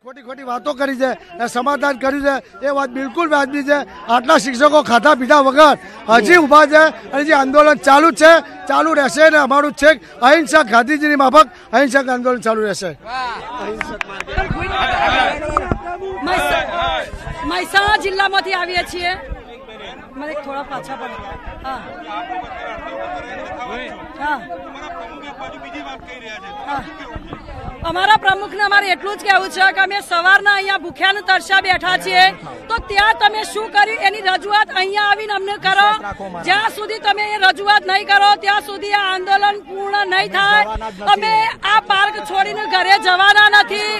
खोटी खोटी बातों करी है, समाधान कर्यु है, ये बात बिल्कुल वाजबी है। आटला शिक्षकों खाधा पीधा वगर हजी उभा है और जे आंदोलन चालू है, चालू रहेशे ने अमारू छेक अहिंसक गांधीजीनी माफक अहिंसक आंदोलन चालू रहेशे। મહેસાણા જિલ્લામાંથી આવીએ છીએ। મને થોડા પાછા પડે। હા હા હા અમારા પ્રમુખને અમારે એટલું જ કહેવું છે કે અમે સવારના અહીંયા ભૂખ્યા ને તરસ્યા બેઠા છીએ, તો ત્યાં તમે શું કર્યું એની રજૂઆત અહીંયા આવીને અમને કરો। જ્યાં સુધી તમે એ રજૂઆત નહીં કરો ત્યાં સુધી આ આંદોલન પૂર્ણ નહીં થાય। અમે આ પાર્ક છોડીને ઘરે જવાના નથી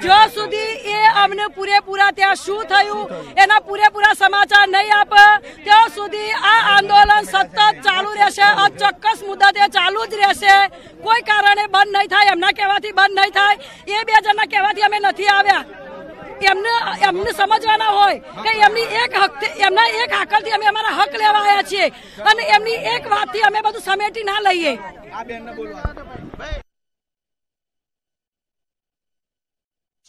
જ્યાં સુધી એ અમને પૂરેપૂરા ત્યાં શું થયું એના પૂરેપૂરા સમાચાર નહીં આપે ત્યાં સુધી આ આંદોलन સતત ચાલુ રહેશે। આ ચોક્કસ મુદ્દતે ચાલુ જ રહેશે, કોઈ કારણે બંધ નહીં થાય। એમના કહેવાથી બંધ નહીં થાય, એ બે જણના કહેવાથી અમે નથી આવ્યા। એમને સમજવાના હોય કે એમની એક હાકલથી અમે અમારા હક લેવા આવ્યા છીએ અને એમની એક વાતથી અમે બધું સમેટી ના લઈએ।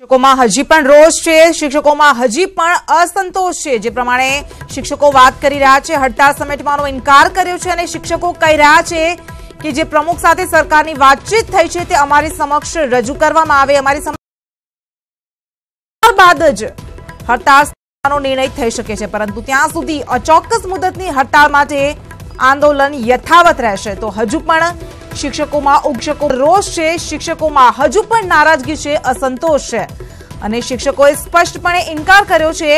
शिक्षकों हजी पण रोष है, शिक्षकों हजी पण असंतोष है। जे प्रमाणे शिक्षकों बात करी रह्या छे, हड़ताल समेटवानो इनकार कर्यो छे अने शिक्षकों कही रह्या छे कि जे प्रमुख साथे सरकारनी वातचीत थई छे ते अमारी समक्ष रजू करवामां आवे। अमारी बाद ज हड़ताल निर्णय थई शके छे, परंतु त्यां सुधी अचोक्कस मुदतनी हड़ताल माटे आंदोलन यथावत रहेशे। तो हजू पण शिक्षकों में उग्शको रोष है, शिक्षकों में हजू पण नाराजगी है, असंतोष है अने शिक्षकोए स्पष्टपणे इनकार कर्यो छे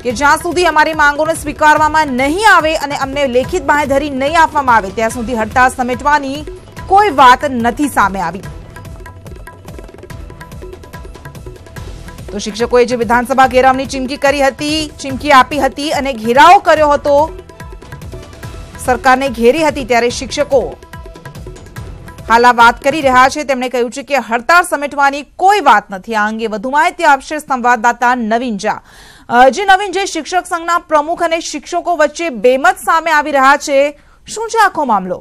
कि ज्यां सुधी अमारी मांगोने स्वीकारवामां नहीं आवे अने अमने लेखित बांहेधरी नहीं आपवामां आवे त्यां सुधी हड़ताल समेटवानी कोई वात नथी सामे आवी। तो शिक्षकोए जे विधानसभा घेरावनी चीमकी आपी हती अने घेराव कर्यो हतो, सरकारने घेरी हती, त्यारे शिक्षको हाल आ बात करी रह्या छे। तेमणे कह्युं छे के हड़ताल समेटवानी कोई बात नथी। आ अंगे वधु माहिती आपशे संवाददाता नवीन झा। जे नवीन, जे शिक्षक संघना प्रमुख अने शिक्षको वच्चे बेमत सामे आवी रह्या छे, शुं छे आखो मामलो?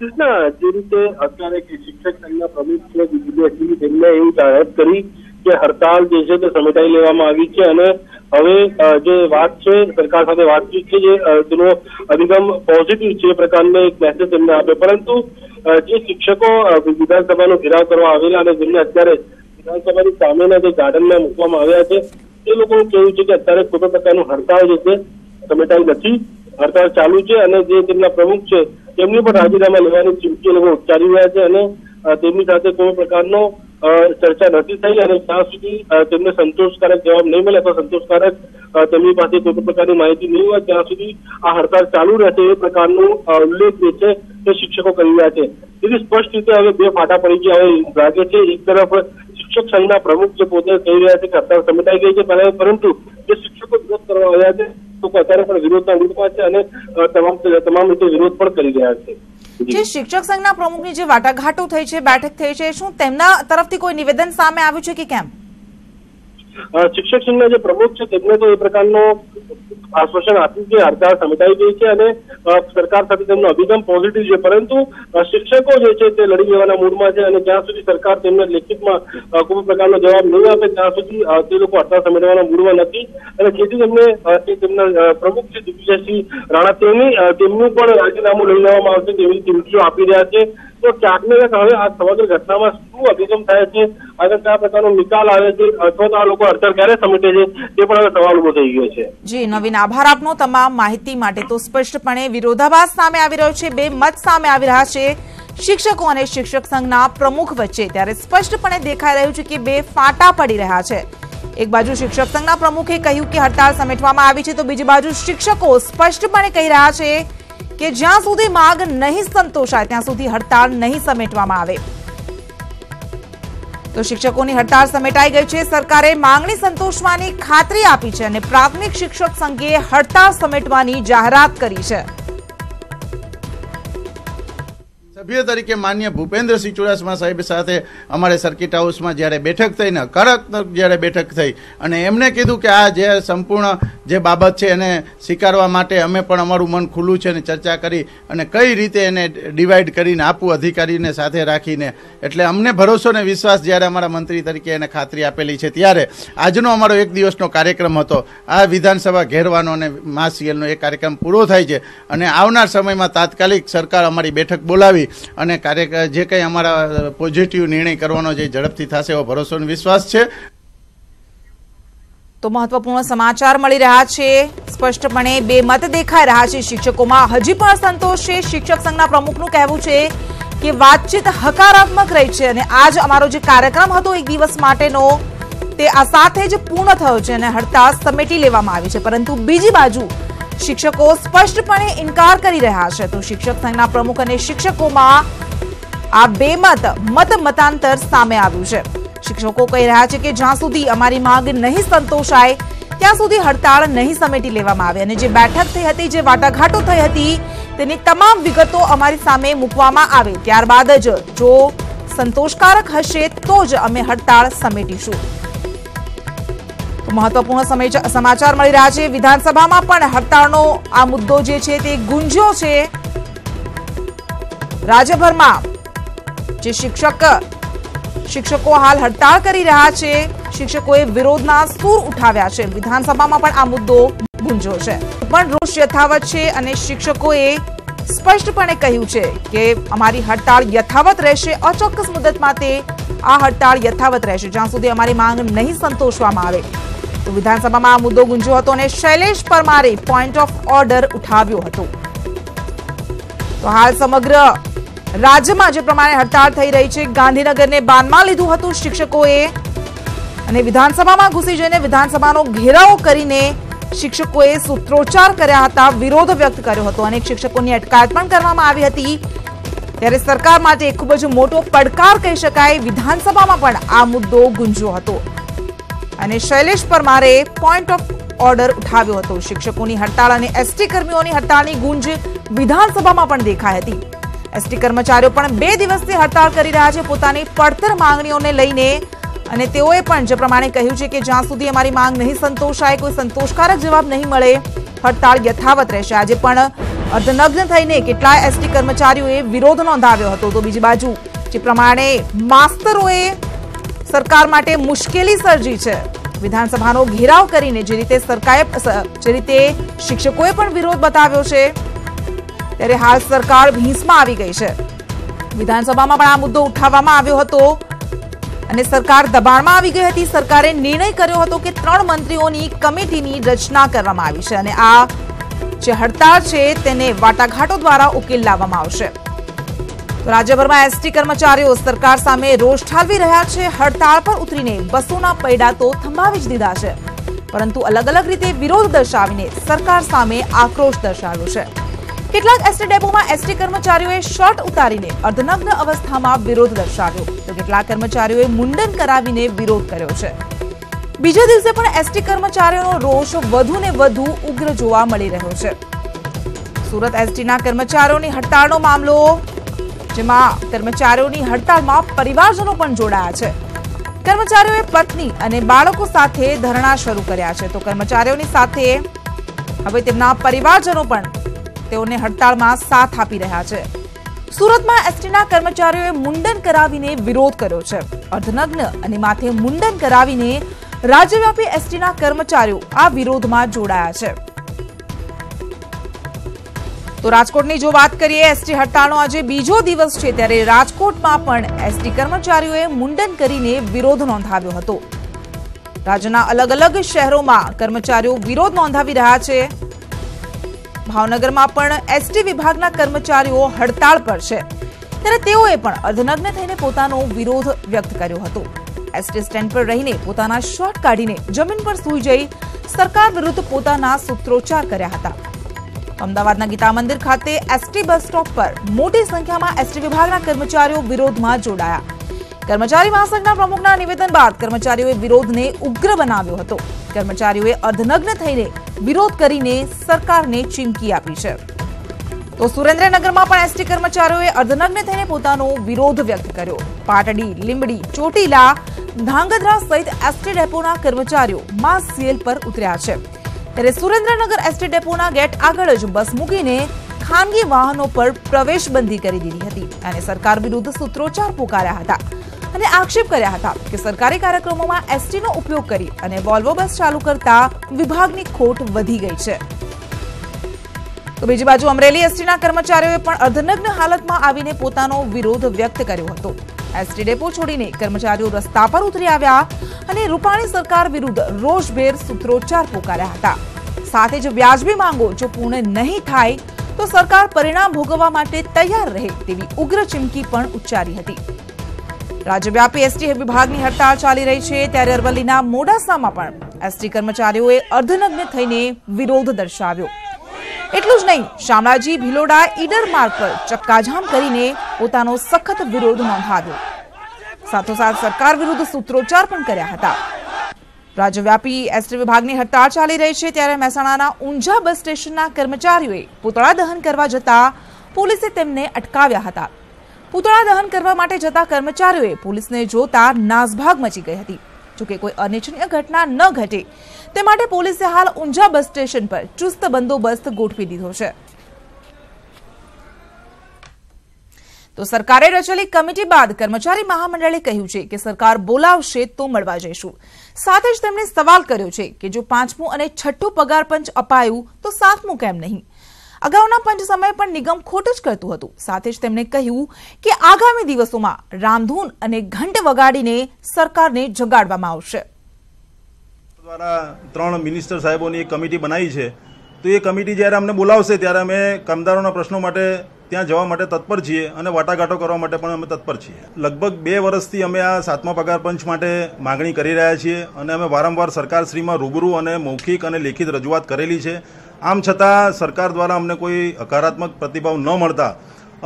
જે રીતે અત્યારે શિક્ષક સંઘના પ્રમુખ છે બીજેપી તેમને એવી જાહેરાત કરી કે હડતાલ જે છે તે સમેટાઈ લેવામાં આવી છે અને હવે જે વાત છે સરકાર સાથે વાતચીત છે જે તેનો અભિગમ પોઝિટિવ છે એ પ્રકારનો એક મેસેજ તેમને આપ્યો। પરંતુ જે શિક્ષકો વિધાનસભાનો ઘેરાવ કરવા આવેલા અને જેમને અત્યારે વિધાનસભાની સામેના જે ગાર્ડનમાં મૂકવામાં આવ્યા છે એ લોકોનું કહેવું છે કે અત્યારે કોઈ પણ પ્રકારનું હડતાલ જે છે સમેટાઈ નથી, હડતાલ ચાલુ છે અને જે તેમના પ્રમુખ છે તેમની પણ રાજીનામા લેવાની ચીમકી લોકો ઉચ્ચારી રહ્યા છે અને તેમની સાથે કોઈ પ્રકારનો ચર્ચા નથી થઈ અને ત્યાં સુધી તેમને સંતોષકારક જવાબ નહીં મળે અથવા સંતોષકારક તેમની પાસે કોઈ પણ પ્રકારની માહિતી નહીં હોય ત્યાં સુધી આ હડતાલ ચાલુ રહેશે એ પ્રકારનો ઉલ્લેખ જે છે તે શિક્ષકો કરી રહ્યા છે। તેથી સ્પષ્ટ રીતે હવે બે ફાટા પડી ગયા હવે લાગે છે। એક તરફ શિક્ષક સંઘના પ્રમુખ જે પોતે કહી રહ્યા છે કે હડતાલ સમેટાઈ ગઈ છે, પરંતુ જે શિક્ષકો વિરોધ કરવા આવ્યા છે તો અત્યારે પણ વિરોધના મૂડમાં છે અને તમામ રીતે વિરોધ પણ કરી રહ્યા છે। જે શિક્ષક સંઘના પ્રમુખની જે વાટાઘાટો થઈ છે, બેઠક થઈ છે, શું તેમના તરફથી કોઈ નિવેદન સામે આવ્યું છે કે કેમ? શિક્ષક સંઘના જે પ્રમુખ છે તેમને તો એ પ્રકારનો આશ્વાસન આપ્યું કે હડતાલ સમેટાઈ ગઈ છે અને સરકાર સાથે તેમનો અભિગમ પોઝિટિવ છે, પરંતુ શિક્ષકો જે છે તે લડી લેવાના મૂડમાં છે અને જ્યાં સુધી સરકાર તેમને લેખિતમાં કોઈ પ્રકારનો જવાબ નહીં આપે ત્યાં સુધી તે લોકો હડતાલ સમેટવાના મૂડમાં નથી અને જેથી તેમને તેમના પ્રમુખ છે દિગ્વિજયસિંહ રાણા તેમનું પણ રાજીનામું લઈ લેવામાં આવશે તેવી ચીમકીઓ આપી રહ્યા છે। તો ક્યાંક ને ક્યાંક હવે આ સમગ્ર ઘટનામાં શું અભિગમ થાય છે, આગળ કયા પ્રકારનો નિકાલ આવે છે અથવા તો આ લોકો હડતાલ ક્યારે સમેટે છે તે પણ હવે સવાલ ઉભો થઈ ગયો છે। જી નવીન, આભાર આપનો તમામ માહિતી માટે। તો સ્પષ્ટપણે વિરોધાભાસ સામે આવી રહ્યો છે, બે મત સામે આવી રહ્યા છે શિક્ષકો અને શિક્ષક સંઘના પ્રમુખ વચ્ચે, ત્યારે સ્પષ્ટપણે દેખાઈ રહ્યું છે કે બે ફાટા પડી રહ્યા છે। એક બાજુ શિક્ષક સંઘના પ્રમુખે કહ્યું કે હડતાલ સમેટવામાં આવી છે, તો બીજી બાજુ શિક્ષકો સ્પષ્ટપણે કહી રહ્યા છે કે જ્યાં સુધી માંગ નહીં સંતોષાય ત્યાં સુધી હડતાલ નહીં સમેટવામાં આવે। તો શિક્ષકોની હડતાલ સમેટાઈ ગઈ છે, સરકારે માંગણી સંતોષવાની ખાતરી આપી છે અને પ્રાથમિક શિક્ષક સંઘે હડતાલ સમેટવાની જાહેરાત કરી છે। સભ્ય તરીકે માન્ય ભૂપેન્દ્રસિંહ ચુડાસમા સાહેબ સાથે અમારે સર્કિટ હાઉસમાં જ્યારે બેઠક થઈ ને કડક જ્યારે બેઠક થઈ અને એમને કીધું કે આ જે સંપૂર્ણ જે બાબત છે એને સ્વીકારવા માટે અમે પણ અમારું મન ખુલ્લું છે અને ચર્ચા કરી અને કઈ રીતે એને ડિવાઈડ કરીને આપવું અધિકારીને સાથે રાખીને, એટલે અમને ભરોસો ને વિશ્વાસ જ્યારે અમારા મંત્રી તરીકે એને ખાતરી આપેલી છે ત્યારે આજનો અમારો એક દિવસનો કાર્યક્રમ હતો આ વિધાનસભા ઘેરવાનો અને માસીએલનો એ કાર્યક્રમ પૂરો થાય છે અને આવનાર સમયમાં તાત્કાલિક સરકાર અમારી બેઠક બોલાવી અને જે કંઈ અમારા પોઝિટિવ નિર્ણય કરવાનો જે ઝડપથી થશે એવો ભરોસો અને વિશ્વાસ છે। તો મહત્વપૂર્ણ સમાચાર મળી રહ્યા છે। સ્પષ્ટપણે બે મત દેખાઈ રહ્યા છે શિક્ષકોમાં। હજી પણ અસંતોષ છે। શિક્ષક સંઘના પ્રમુખનું કહેવું છે કે વાતચીત હકારાત્મક રહી છે અને આજ અમારો જે કાર્યક્રમ હતો એક દિવસ માટેનો તે આ સાથે જ પૂર્ણ થયો છે અને હડતાળ સમેટી લેવામાં આવી છે, પરંતુ બીજી બાજુ શિક્ષકો સ્પષ્ટપણે ઇનકાર કરી રહ્યા છે। તો શિક્ષક સંઘના પ્રમુખ અને શિક્ષકોમાં આ બે મતાંતર સામે આવ્યું છે। શિક્ષકો કહી રહ્યા છે કે જ્યાં સુધી અમારી માંગ નહીં સંતોષાય ત્યાં સુધી હડતાળ નહીં સમેટી લેવામાં આવે અને જે બેઠક થઈ હતી, જે વાટાઘાટો થઈ હતી તેની તમામ વિગતો અમારી સામે મૂકવામાં આવે, ત્યારબાદ જ જો સંતોષકારક હશે તો જ અમે હડતાળ સમેટીશું। મહત્વપૂર્ણ સમાચાર મળી રહ્યા છે। વિધાનસભામાં પણ હડતાળનો આ મુદ્દો જે છે તે ગુંજ્યો છે। રાજ્યભરમાં જે શિક્ષકો હાલ હડતાળ કરી રહ્યા છે, શિક્ષકોએ વિરોધના સૂર ઉઠાવ્યા છે। વિધાનસભામાં પણ આ મુદ્દો ગુંજ્યો છે, પણ રોષ યથાવત છે અને શિક્ષકોએ સ્પષ્ટપણે કહ્યું છે કે અમારી હડતાળ યથાવત રહેશે। અચોક્કસ મુદત માટે આ હડતાળ યથાવત રહેશે જ્યાં સુધી અમારી માંગ નહીં સંતોષવામાં આવે। તો વિધાનસભામાં આ મુદ્દો ગુંજ્યો હતો અને શૈલેષ પરમારે પોઈન્ટ ઓફ ઓર્ડર ઉઠાવ્યો હતો। તો હાલ સમગ્ર રાજ્યમાં જે પ્રમાણે હડતાળ થઈ રહી છે, ગાંધીનગરને બાનમાં લીધું હતું શિક્ષકોએ અને વિધાનસભામાં ઘૂસી જઈને વિધાનસભાનો ઘેરાવો કરીને શિક્ષકોએ સૂત્રોચ્ચાર કર્યા હતા, વિરોધ વ્યક્ત કર્યો હતો, અનેક શિક્ષકોની અટકાયત પણ કરવામાં આવી હતી। ત્યારે સરકાર માટે ખૂબ જ મોટો પડકાર કહી શકાય। વિધાનસભામાં પણ આ મુદ્દો ગુંજ્યો હતો અને શૈલેષ પરમારે પોઈન્ટ ઓફ ઓર્ડર ઉઠાવ્યો હતો। શિક્ષકોની હડતાળ અને એસટી કર્મીઓની હડતાળની ગુંજ વિધાનસભામાં પણ દેખાઈ હતી। એસટી કર્મચારીઓ પણ 2 દિવસથી હડતાળ કરી રહ્યા છે પોતાની પડતર માંગણીઓને લઈને અને તેઓએ પણ જે પ્રમાણે કહ્યું છે કે જ્યાં સુધી અમારી માંગ નહીં સંતોષાય, કોઈ સંતોષકારક જવાબ નહીં મળે, હડતાળ યથાવત રહેશે। આજે પણ અર્ધનગ્ન થઈને કેટલાય એસટી કર્મચારીઓએ વિરોધ નોંધાવ્યો હતો। તો બીજી બાજુ જે પ્રમાણે માસ્તરોએ સરકાર માટે મુશ્કેલી સર્જી છે, વિધાનસભાનો ઘેરાવ કરીને જે રીતે શિક્ષકોએ પણ વિરોધ બતાવ્યો છે, ત્યારે હાલ સરકાર ભીંસમાં આવી ગઈ છે। વિધાનસભામાં પણ આ મુદ્દો ઉઠાવવામાં આવ્યો હતો અને સરકાર દબાણમાં આવી ગઈ હતી। સરકારે નિર્ણય કર્યો હતો કે 3 મંત્રીઓની કમિટીની રચના કરવામાં આવી છે અને આ જે હડતાળ છે તેને વાટાઘાટો દ્વારા ઉકેલ લાવવામાં આવશે। રાજ્યભરમાં એસટી કર્મચારીઓ સરકાર સામે રોષ ઠાલવી રહ્યા છે। હડતાળ પર ઉતરીને બસોના પૈડા તો થંભાવી જ દીધા છે, પરંતુ અલગ અલગ રીતે વિરોધ દર્શાવીને સરકાર સામે આક્રોશ દર્શાવ્યો છે। કેટલાક એસટી ડેપોમાં એસટી કર્મચારીઓએ શર્ટ ઉતારીને અર્ધનગ્ન અવસ્થામાં વિરોધ દર્શાવ્યો, તો કેટલાક કર્મચારીઓએ મુંડન કરાવીને વિરોધ કર્યો છે। બીજા દિવસે પણ એસટી કર્મચારીઓનો રોષ વધુ ને વધુ ઉગ્ર જોવા મળી રહ્યો છે। સુરત એસટીના કર્મચારીઓની હડતાળનો મામલો, જેમાં કર્મચારીઓની હડતાળમાં પરિવારજનો પણ જોડાયા છે। કર્મચારીઓએ પત્ની અને બાળકો સાથે ધરણા શરૂ કર્યા છે, તો કર્મચારીઓની સાથે હવે તેમના પરિવારજનો પણ તેઓને હડતાળમાં સાથ આપી રહ્યા છે। સુરતમાં એસટીના કર્મચારીઓએ મુંડન કરાવીને વિરોધ કર્યો છે। અર્ધનગ્ન અને માથે મુંડન કરાવીને રાજ્યવ્યાપી એસટીના કર્મચારીઓ આ વિરોધમાં જોડાયા છે। તો રાજકોટની જો વાત કરીએ, એસટી હડતાળનો આજે બીજો દિવસ છે, ત્યારે રાજકોટમાં પણ એસટી કર્મચારીઓએ મુંડન કરીને વિરોધ નોંધાવ્યો હતો। રાજ્યના અલગ અલગ શહેરોમાં કર્મચારીઓ વિરોધ નોંધાવી રહ્યા છે। ભાવનગરમાં પણ એસટી વિભાગના કર્મચારીઓ હડતાળ પર છે, ત્યારે તેઓએ પણ અર્ધનગ્ન થઈને પોતાનો વિરોધ વ્યક્ત કર્યો હતો। એસટી સ્ટેન્ડ પર રહીને પોતાના શર્ટ કાઢીને જમીન પર સૂઈ જઈ સરકાર વિરુદ્ધ પોતાના સૂત્રોચ્ચાર કર્યા હતા। અમદાવાદના ગીતા મંદિર ખાતે એસટી બસ સ્ટોપ પર મોટી સંખ્યામાં એસટી વિભાગના કર્મચારીઓ વિરોધમાં જોડાયા। કર્મચારી મહાસંઘના પ્રમુખના નિવેદન બાદ કર્મચારીઓએ વિરોધને ઉગ્ર બનાવ્યો હતો। કર્મચારીઓએ અર્ધનગ્ન થઈને વિરોધ કરીને સરકારને ચીમકી આપી છે। તો સુરેન્દ્રનગરમાં પણ એસટી કર્મચારીઓએ અર્ધનગ્ન થઈને પોતાનો વિરોધ વ્યક્ત કર્યો. પાટડી, લીંબડી, ચોટીલા, ધાંગધ્રા સહિત એસટી ડેપોના કર્મચારીઓ માસ સેલ પર ઉતર્યા છે. ત્યારે સુરેન્દ્રનગર એસટી ડેપોના ગેટ આગળ જ બસ મૂકીને ખાનગી વાહનો પર પ્રવેશબંધી કરી દીધી હતી અને સરકાર વિરુદ્ધ સૂત્રોચ્ચાર પોકાર્યા હતા અને આક્ષેપ કર્યા હતા કે સરકારી કાર્યક્રમોમાં એસટીનો ઉપયોગ કરી અને વોલ્વો બસ ચાલુ કરતા વિભાગની ખોટ વધી ગઈ છે. તો બીજી બાજુ અમરેલી એસટીના કર્મચારીઓએ પણ અર્ધનગ્ન હાલતમાં આવીને પોતાનો વિરોધ વ્યક્ત કર્યો હતો. એસટી ડેપો છોડીને કર્મચારીઓ રસ્તા પર ઉતરી આવ્યા અને રૂપાણી સરકાર વિરુદ્ધ રોષભેર સૂત્રોચ્ચાર પોકાર્યા હતા. સાથે જ વ્યાજબી માંગો જો પૂર્ણ નહીં થાય તો સરકાર પરિણામ ભોગવવા માટે તૈયાર રહે તેવી ઉગ્ર ચીમકી પણ ઉચ્ચારી હતી. રાજ્યવ્યાપી એસટી વિભાગની હડતાળ ચાલી રહી છે ત્યારે અરવલ્લીના મોડાસામાં પણ એસટી કર્મચારીઓએ અર્ધનગ્ન થઈને વિરોધ દર્શાવ્યો. એટલું જ નહીં, શામળાજી ભિલોડા ઈડર માર્ગ પર ચક્કાજામ કરીને પોતાનો સખત વિરોધ નોંધાવ્યો. સાથોસાથ સરકાર વિરુદ્ધ સૂત્રોચ્ચાર પણ કર્યા હતા. રાજ્યવ્યાપી એસટી વિભાગની હડતાળ ચાલી રહી છે ત્યારે મહેસાણાના ઊંઝા બસ સ્ટેશનના કર્મચારીઓએ પૂતળા દહન કરવા જતા પોલીસે તેમને અટકાવ્યા હતા. પૂતળા દહન કરવા માટે જતા કર્મચારીઓએ પોલીસને જોતા નાસભાગ મચી ગઈ હતી. જોકે કોઈ અનિચ્છનીય ઘટના ન ઘટે તે માટે પોલીસે હાલ ઊંઝા બસ સ્ટેશન પર ચુસ્ત બંદોબસ્ત ગોઠવી દીધો છે. તો સરકારે રચેલી કમિટી બાદ કર્મચારી મહામંડળે કહ્યું છે કે સરકાર બોલાવશે તો મળવા જઈશું. સાથે જ તેમણે સવાલ કર્યો છે કે જો 5મું અને 6ઠું પગાર પંચ અપાયું તો 7મું કેમ નહીં? અગાઉના પંચ સમયે પણ નિગમ ખોટ જ કરતું હતું. સાથે જ તેમણે કહ્યું કે આગામી દિવસોમાં રામધૂન અને ઘંટ વગાડીને સરકારને જગાડવામાં આવશે. દ્વારા 3 મિનિસ્ટર સાહેબોની એક કમિટી બનાવી છે. તો એ કમિટી જ્યારે અમને બોલાવશે ત્યારે અમે કામદારોના પ્રશ્નો માટે ત્યાં જવા માટે તત્પર છીએ અને વાટાઘાટો કરવા માટે પણ અમે તત્પર છીએ. લગભગ 2 વર્ષથી અમે આ 7મા પગાર પંચ માટે માગણી કરી રહ્યા છીએ અને અમે વારંવાર સરકારશ્રીમાં રૂબરૂ અને મૌખિક અને લેખિત રજૂઆત કરેલી છે. આમ છતાં સરકાર દ્વારા અમને કોઈ હકારાત્મક પ્રતિભાવ ન મળતા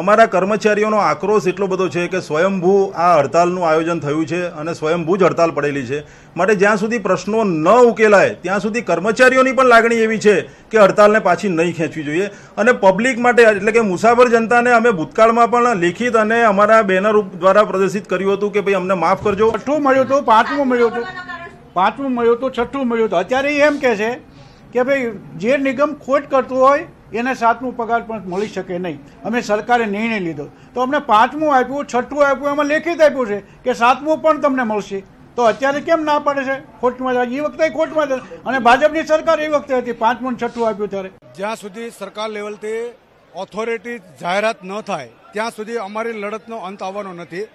અમારા કર્મચારીઓનો આક્રોશ એટલો બધો છે કે સ્વયંભૂ આ હડતાલનું આયોજન થયું છે અને સ્વયંભૂ જ હડતાલ પડેલી છે. માટે જ્યાં સુધી પ્રશ્નો ન ઉકેલાય ત્યાં સુધી કર્મચારીઓની પણ લાગણી એવી છે કે હડતાલને પાછી નહીં ખેંચવી જોઈએ અને પબ્લિક માટે એટલે કે મુસાફર જનતાને અમે ભૂતકાળમાં પણ લેખિત અને અમારા બેનર દ્વારા પ્રદર્શિત કર્યું હતું કે ભાઈ અમને માફ કરજો. 6ઠું મળ્યું હતું, 5મું મળ્યું હતું, 5મું મળ્યું હતું, 6ઠું મળ્યું હતું. અત્યારે એમ કહે છે કે ભાઈ જે નિગમ ખોટ કરતું હોય એને 7મું પગાર પણ મળી શકે નહીં. અમે સરકારે નિર્ણય લીધો તો અમને 5મું આપ્યું, 6ઠું આપ્યું, એમાં લેખિત આપ્યું છે કે 7મું પણ તમને મળશે. તો અત્યારે કેમ ના પડે છે? ખોટમાં એ વખતે ખોટમાં અને ભાજપની સરકાર એ વખતે હતી 5મું અને 6ઠું આપ્યું ત્યારે. જ્યાં સુધી સરકાર લેવલથી ઓથોરિટી જાહેરાત ન થાય ત્યાં સુધી અમારી લડતનો અંત આવવાનો નથી.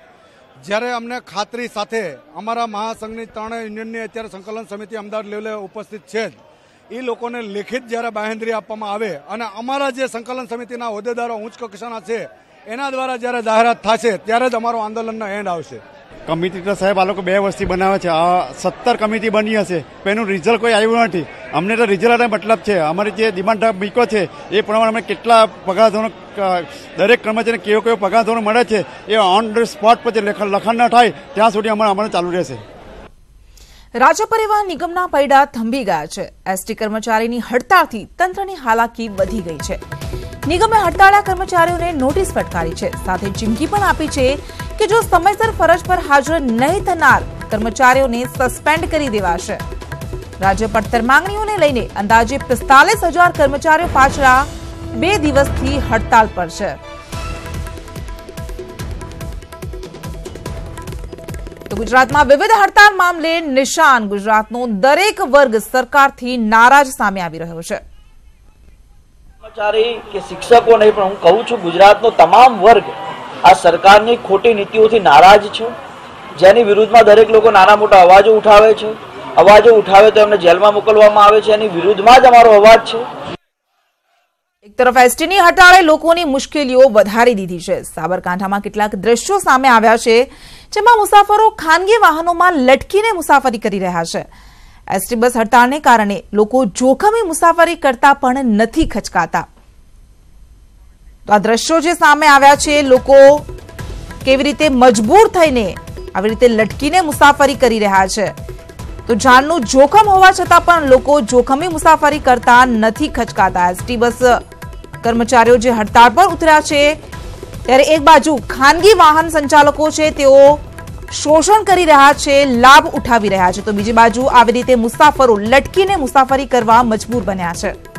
જ્યારે અમને ખાતરી સાથે અમારા મહાસંઘની 3 યુનિયનની અત્યારે સંકલન સમિતિ અમદાવાદ લેવલે ઉપસ્થિત છે જ, એ લોકોને લેખિત જ્યારે બાંહેધરી આપવામાં આવે અને અમારા જે સંકલન સમિતિના હોદ્દેદારો ઉચ્ચ કક્ષાના છે એના દ્વારા જ્યારે જાહેરાત થશે ત્યારે જ અમારો આંદોલનનો એન્ડ આવશે. કમિટી તો સાહેબ આ લોકો 2 વર્ષથી બનાવે છે. આ 17 કમિટી બની હશે પણ એનું રિઝલ્ટ કોઈ આવ્યું નથી. અમને તો રિઝલ્ટ મતલબ છે અમારી જે ડિમાન્ડ મૂક્યો છે એ પ્રમાણે અમને કેટલા પગાર ધોરણ દરેક કર્મચારીને કેવો પગાર ધોરણ મળે છે એ ઓન ધ સ્પોટ પર લખાણ ન થાય ત્યાં સુધી અમારે ચાલુ રહેશે. રાજ્ય પરિવહન નિગમના પૈડા થંભી ગયા છે. એસટી કર્મચારીની હડતાળથી તંત્રની હાલાકી વધી ગઈ છે. નિગમે હડતાળના કર્મચારીઓને નોટિસ ફટકારી છે. સાથે ચીમકી પણ આપી છે કે જો સમયસર ફરજ પર હાજર નહીં થનાર કર્મચારીઓને સસ્પેન્ડ કરી દેવાશે. રાજ્ય પડતર માંગણીઓને લઈને અંદાજે 45,000 કર્મચારીઓ પાછલા 2 દિવસથી હડતાળ પર છે. તો ગુજરાતમાં વિવિધ હડતાળ મામલે નિશાન ગુજરાતનો દરેક વર્ગ સરકારથી નારાજ સામે આવી રહ્યો છે. કર્મચારી કે શિક્ષકો નહીં પણ હું કહું છું ગુજરાતનો તમામ વર્ગ આ સરકારની ખોટી નીતિઓથી નારાજ છે, જેની વિરુદ્ધમાં દરેક લોકો નાના મોટા અવાજો ઉઠાવે છે. અવાજો ઉઠાવે તો એમને જેલમાં મોકલવામાં આવે છે. એની વિરુદ્ધમાં જ અમારો અવાજ છે. એક તરફ એસટીની હડતાળે લોકોની મુશ્કેલીઓ વધારી દીધી છે. સાબરકાંઠામાં કેટલાક દ્રશ્યો સામે આવ્યા છે જેમાં મુસાફરો ખાનગી વાહનોમાં લટકીને મુસાફરી કરી રહ્યા છે. એસટી બસ હડતાળને કારણે લોકો જોખમી મુસાફરી કરતા પણ નથી ખચકાતા. તો આ દ્રશ્યો જે સામે આવ્યા છે, લોકો કેવી રીતે મજબૂર થઈને આવી રીતે લટકીને મુસાફરી કરી રહ્યા છે. તો જાનનું જોખમ હોવા છતાં પણ લોકો જોખમી મુસાફરી કરતા નથી ખચકાતા. એસટી બસ કર્મચારીઓ જે હડતાળ પર ઉતર્યા છે ત્યારે એક બાજુ ખાનગી વાહન સંચાલકો છે તેઓ શોષણ કરી રહ્યા છે, લાભ ઉઠાવી રહ્યા છે, તો બીજી બાજુ આવી રીતે મુસાફરો લટકીને મુસાફરી કરવા મજબૂર બન્યા છે।